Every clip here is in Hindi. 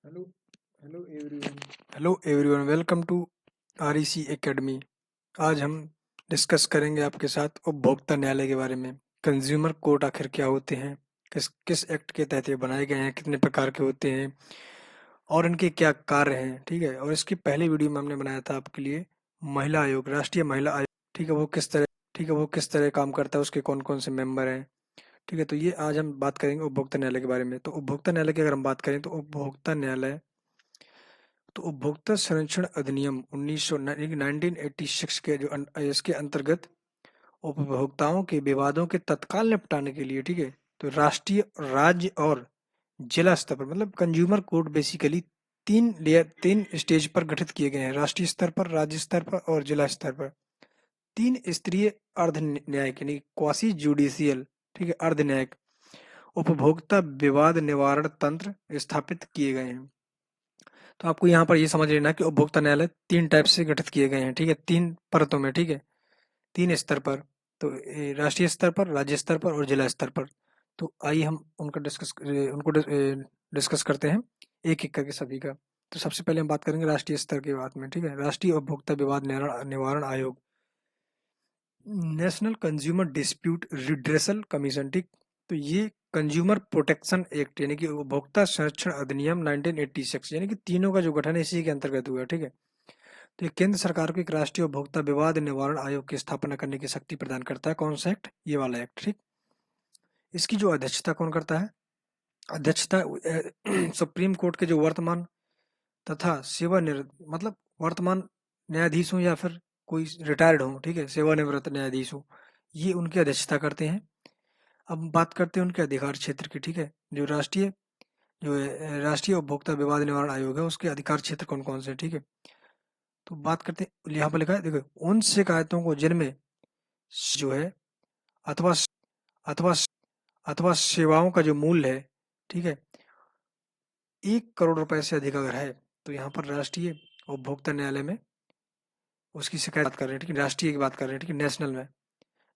Hello hello everyone welcome to REC academy. आज हम डिस्कस करेंगे आपके साथ उपभोक्ता न्यायालय के बारे में। कंज्यूमर कोर्ट आखिर क्या होते हैं, किस किस एक्ट के तहत ये बनाए गए हैं, कितने प्रकार के होते हैं और इनके क्या कार्य हैं। ठीक है, और इसकी पहली वीडियो में हमने बनाया था आपके लिए महिला आयोग, राष्ट्रीय महिला आयोग। ठीक है, वो किस तरह काम करता है, उसके कौन कौन से मेंबर हैं। ठीक है, तो ये आज हम बात करेंगे उपभोक्ता न्यायालय के बारे में। तो उपभोक्ता न्यायालय की अगर हम बात करें तो उपभोक्ता न्यायालय, तो उपभोक्ता संरक्षण अधिनियम 1986 के इसके अंतर्गत उपभोक्ताओं के विवादों के तत्काल निपटाने के लिए, ठीक है, तो राष्ट्रीय, राज्य और जिला स्तर पर, मतलब कंज्यूमर कोर्ट बेसिकली तीन स्टेज पर गठित किए गए हैं। राष्ट्रीय स्तर पर, राज्य स्तर पर और जिला स्तर पर। तीन स्तरीय अर्ध न्यायिक यानी क्वासी जुडिशियल, ठीक है, अर्ध न्यायिक उपभोक्ता विवाद निवारण तंत्र स्थापित किए गए हैं। तो आपको यहाँ पर ये समझ लेना है कि उपभोक्ता न्यायालय तीन टाइप से गठित किए गए हैं। ठीक है, तीन परतों में, ठीक है, तीन स्तर पर। तो राष्ट्रीय स्तर पर, राज्य स्तर पर और जिला स्तर पर। तो आइए हम डिस्कस करते हैं एक एक करके सभी का। तो सबसे पहले हम बात करेंगे राष्ट्रीय स्तर की बात में। ठीक है, राष्ट्रीय उपभोक्ता विवाद निवारण आयोग, national consumer dispute redressal commission. ठीक, तो ये कंज्यूमर प्रोटेक्शन एक्ट यानी कि उपभोक्ता संरक्षण अधिनियम 1986 यानी कि तीनों का जो गठन है इसी के अंतर्गत हुआ है। ठीक है, तो ये केंद्र सरकार को एक राष्ट्रीय उपभोक्ता विवाद निवारण आयोग की स्थापना करने की शक्ति प्रदान करता है। कौन सा एक्ट? ये वाला एक्ट। ठीक, इसकी जो अध्यक्षता कौन करता है? अध्यक्षता सुप्रीम कोर्ट के जो वर्तमान तथा मतलब वर्तमान न्यायाधीश हो या फिर कोई रिटायर्ड हो, ठीक है, सेवानिवृत्त न्यायाधीश हो, ये उनकी अध्यक्षता करते हैं। अब बात करते हैं उनके अधिकार क्षेत्र की। ठीक है, राष्ट्रीय उपभोक्ता विवाद निवारण आयोग है, उसके अधिकार क्षेत्र कौन कौन से हैं। ठीक है, तो बात करते हैं, यहाँ पर लिखा है, देखो, उन शिकायतों को जिनमें जो है अथवा अथवा अथवा सेवाओं का जो मूल्य है, ठीक है, 1 करोड़ रुपए से अधिक अगर है, तो यहाँ पर राष्ट्रीय उपभोक्ता न्यायालय में उसकी शिकायत बात कर रहे हैं। ठीक है, राष्ट्रीय की बात कर रहे हैं, ठीक है, नेशनल में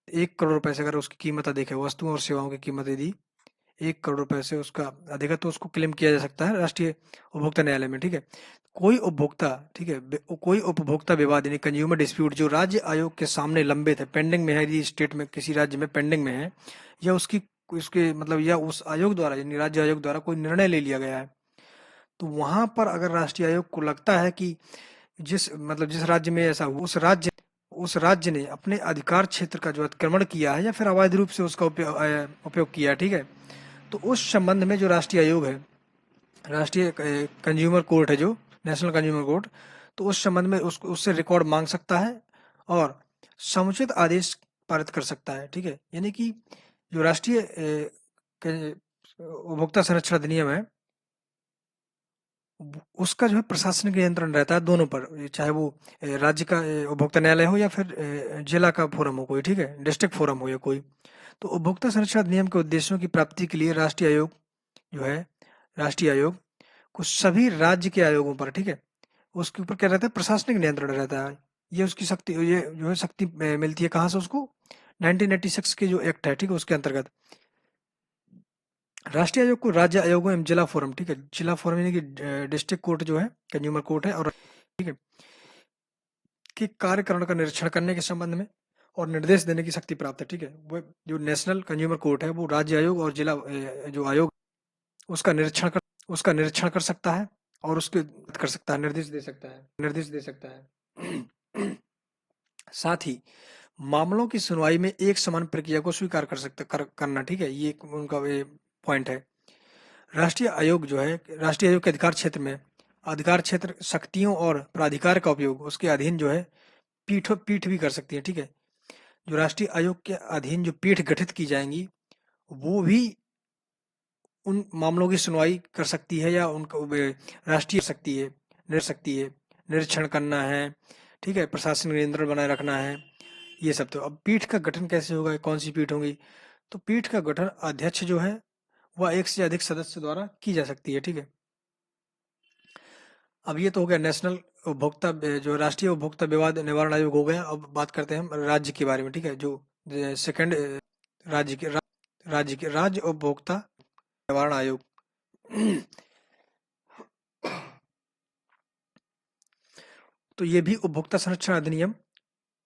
1 करोड़ रुपए से अगर उसकी कीमत अधिक है, वस्तुओं और सेवाओं की कीमत यदि 1 करोड़ रुपए से उसका अधिक है, तो उसको क्लेम किया जा सकता है राष्ट्रीय उपभोक्ता न्यायालय में। ठीक है, कोई उपभोक्ता, ठीक है, कोई उपभोक्ता विवाद यानी कंज्यूमर डिस्प्यूट जो राज्य आयोग के सामने लंबित है, पेंडिंग में है, यदि स्टेट में किसी राज्य में पेंडिंग में है, या उसके मतलब या उस आयोग द्वारा यानी राज्य आयोग द्वारा कोई निर्णय ले लिया गया है, तो वहां पर अगर राष्ट्रीय आयोग को लगता है कि जिस राज्य में ऐसा हुआ, उस राज्य ने अपने अधिकार क्षेत्र का जो अतिक्रमण किया है या फिर अवैध रूप से उसका उपयोग किया है, ठीक है, तो उस संबंध में जो राष्ट्रीय आयोग है, राष्ट्रीय कंज्यूमर कोर्ट है जो नेशनल कंज्यूमर कोर्ट, तो उस संबंध में उससे रिकॉर्ड मांग सकता है और समुचित आदेश पारित कर सकता है। ठीक है, यानी कि जो राष्ट्रीय उपभोक्ता संरक्षण अधिनियम है, उसका जो है प्रशासनिक नियंत्रण रहता है दोनों पर, चाहे वो राज्य का उपभोक्ता न्यायालय हो या फिर जिला का फोरम हो कोई, ठीक है, डिस्ट्रिक्ट फोरम हो या कोई। तो उपभोक्ता संरक्षण अधिनियम के उद्देश्यों की प्राप्ति के लिए जो है राष्ट्रीय आयोग को सभी राज्य के आयोगों पर, ठीक है, उसके ऊपर क्या रहता है? प्रशासनिक नियंत्रण रहता है। ये जो है शक्ति मिलती है कहाँ से उसको? 1986 के जो एक्ट है, ठीक है, उसके अंतर्गत राष्ट्रीय आयोग को राज्य आयोगों एवं जिला फोरम, ठीक है, जिला फोरम यानी कि डिस्ट्रिक्ट कोर्ट जो है, कंज्यूमर कोर्ट है, और ठीक है, कि कार्यकरण का निरीक्षण करने के संबंध में और निर्देश देने की शक्ति प्राप्त है। ठीक है, वो जो नेशनल कंज्यूमर कोर्ट है वो राज्य आयोग और जिला जो आयोग उसका निरीक्षण कर सकता है और उसके कर सकता है, निर्देश दे सकता है। साथ ही मामलों की सुनवाई में एक समान प्रक्रिया को स्वीकार करना, ठीक है, ये उनका पॉइंट है। राष्ट्रीय आयोग के अधिकार क्षेत्र शक्तियों और प्राधिकार का उपयोग उसके अधीन जो है पीठ भी कर सकती है। ठीक है, जो राष्ट्रीय आयोग के अधीन जो पीठ गठित की जाएंगी वो भी उन मामलों की सुनवाई कर सकती है या उनको राष्ट्रीय सकती है, निरीक्षण करना है, ठीक है, प्रशासनिक नियंत्रण बनाए रखना है, ये सब। तो अब पीठ का गठन कैसे होगा, कौन सी पीठ होगी? तो पीठ का गठन अध्यक्ष जो है वह एक से अधिक सदस्य द्वारा की जा सकती है। ठीक है, अब ये तो हो गया नेशनल जो राष्ट्रीय उपभोक्ता विवाद निवारण आयोग हो गया। अब बात करते हैं हम राज्य के बारे में। ठीक है, जो सेकंड राज्य उपभोक्ता निवारण आयोग। तो ये भी उपभोक्ता संरक्षण अधिनियम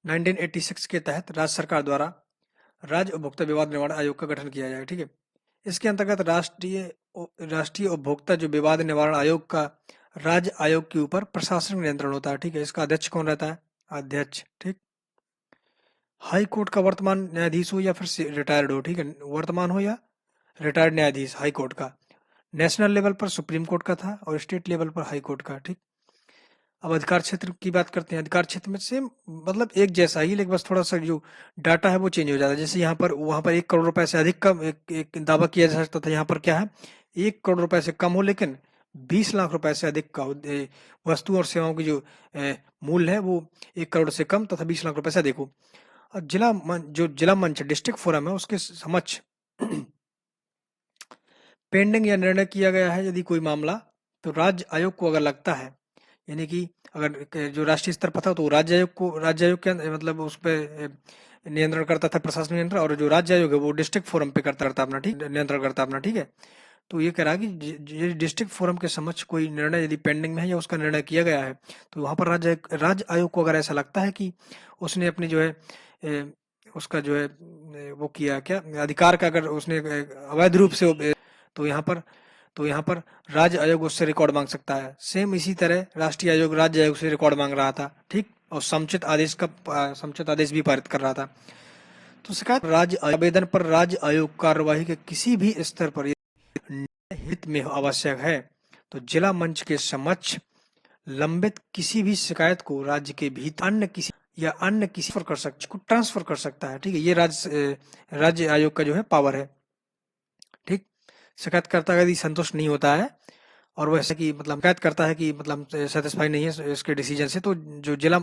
1986 के तहत राज्य सरकार द्वारा राज्य उपभोक्ता विवाद निवारण आयोग का गठन किया जाए। ठीक है, इसके अंतर्गत राष्ट्रीय उपभोक्ता जो विवाद निवारण आयोग का राज्य आयोग के ऊपर प्रशासनिक नियंत्रण होता है। ठीक है, इसका अध्यक्ष कौन रहता है? अध्यक्ष। ठीक, हाई कोर्ट का वर्तमान न्यायाधीश हो या फिर रिटायर्ड हो। ठीक है, वर्तमान हो या रिटायर्ड न्यायाधीश हाई कोर्ट का। नेशनल लेवल पर सुप्रीम कोर्ट का था और स्टेट लेवल पर हाई कोर्ट का। ठीक, अब अधिकार क्षेत्र की बात करते हैं। अधिकार क्षेत्र में सेम मतलब एक जैसा ही, लेकिन बस थोड़ा सा जो डाटा है वो चेंज हो जाता है। जैसे यहाँ पर वहां पर 1 करोड़ रुपए से अधिक का एक दावा किया जा सकता था, यहाँ पर क्या है 1 करोड़ रुपए से कम हो लेकिन 20 लाख रुपए से अधिक का हो। वस्तु और सेवाओं की जो मूल्य है वो 1 करोड़ से कम तथा 20 लाख रुपए से अधिक हो। और जो जिला मंच डिस्ट्रिक्ट फोरम है उसके समक्ष पेंडिंग या निर्णय किया गया है यदि कोई मामला, तो राज्य आयोग को अगर लगता है, यानी कि अगर जो राष्ट्रीय स्तर पर था तो राज्य आयोग के मतलब उस पर नियंत्रण करता था, प्रशासनिक नियंत्रण, और जो राज्य आयोग है वो डिस्ट्रिक्ट फोरम पे करता रहता अपना, ठीक, नियंत्रण करता अपना। ठीक है, तो ये कह रहा है कि डिस्ट्रिक्ट फोरम के समक्ष कोई निर्णय यदि पेंडिंग में है या उसका निर्णय किया गया है, तो वहां पर राज्य आयोग को अगर ऐसा लगता है कि उसने अपनी जो है उसका जो है वो किया क्या अधिकार का, अगर उसने अवैध रूप से तो यहाँ पर राज्य आयोग उससे रिकॉर्ड मांग सकता है। सेम इसी तरह राष्ट्रीय आयोग राज्य आयोग से रिकॉर्ड मांग रहा था। ठीक, और समुचित आदेश भी पारित कर रहा था। तो शिकायत राज्य आवेदन पर राज्य आयोग कार्यवाही के किसी भी स्तर पर हित में आवश्यक है तो जिला मंच के समक्ष लंबित किसी भी शिकायत को राज्य के भीतर अन्य किसी पर ट्रांसफर कर सकता है। ठीक है, ये राज्य आयोग का जो है पावर है। ठीक, शिकायतकर्ता यदि संतुष्ट नहीं होता है और वैसे कि मतलब शिकायत करता है कि मतलब सेटिस्फाई नहीं है इसके डिसीजन से, तो जो जिला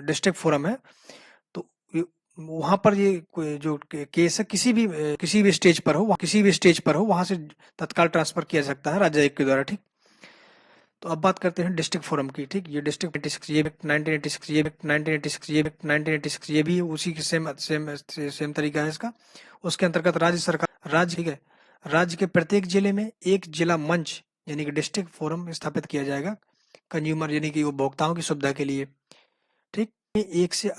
डिस्ट्रिक्ट फोरम है तो वहां पर ये जो केस है किसी भी स्टेज पर हो वहां से तत्काल ट्रांसफर किया जा सकता है राज्य आयोग के द्वारा। ठीक, तो अब बात करते हैं डिस्ट्रिक्ट फोरम की। ठीक, ये डिस्ट्रिक्ट 86 ये 1986 ये 1986 ये 1986 ये भी उसी के सेम तरीका है इसका। उसके अंतर्गत ठीक है, राज्य के प्रत्येक जिले में एक जिला मंच यानी कि डिस्ट्रिक्ट फोरम स्थापित किया जाएगा कंज्यूमर यानी कि उपभोक्ताओं की सुविधा के लिए। ठीक, एक से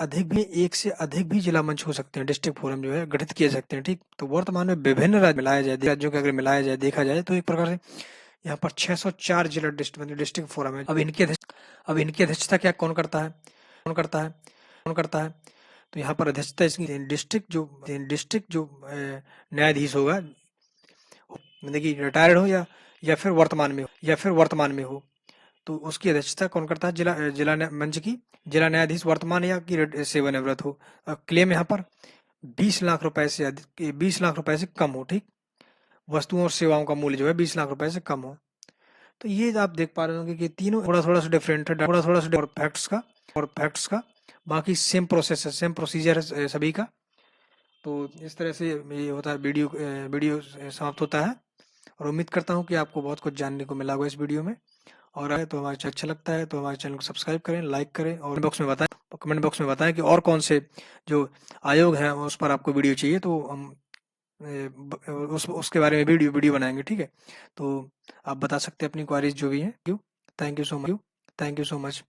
अधिक भी जिला मंच हो सकते हैं, डिस्ट्रिक्ट फोरम जो है गठित किए सकते हैं। ठीक, तो वर्तमान में विभिन्न राज्यों के अगर मिलाया जाए देखा जाए तो एक प्रकार से यहाँ पर 604 जिला डिस्ट्रिक्ट फोरम है। अब इनकी अध्यक्षता क्या कौन करता है? तो यहाँ पर अध्यक्षता इसकी डिस्ट्रिक्ट जो न्यायाधीश होगा, मतलब कि रिटायर्ड हो या फिर वर्तमान में हो, तो उसकी अध्यक्षता कौन करता है? जिला न्यायाधीश वर्तमान या कि सेवानिवृत्त हो। क्लेम यहाँ पर 20 लाख रुपए से अधिक 20 लाख रुपए से कम हो। ठीक, वस्तुओं और सेवाओं का मूल्य जो है 20 लाख रुपए से कम हो। तो ये आप देख पा रहे होंगे कि तीनों थोड़ा सा डिफरेंट है, और फैक्ट्स का बाकी सेम प्रोसेस है, सेम प्रोसीजर है सभी का। तो इस तरह से ये होता है, वीडियो समाप्त होता है और उम्मीद करता हूँ कि आपको बहुत कुछ जानने को मिला होगा इस वीडियो में। और अगर तो हमारे अच्छा लगता है तो हमारे चैनल को सब्सक्राइब करें, लाइक करें और कमेंट बॉक्स में बताएं कि और कौन से जो आयोग हैं उस पर आपको वीडियो चाहिए, तो हम उसके बारे में वीडियो बनाएंगे। ठीक है, तो आप बता सकते हैं अपनी क्वारीज जो भी हैं। Thank you so much.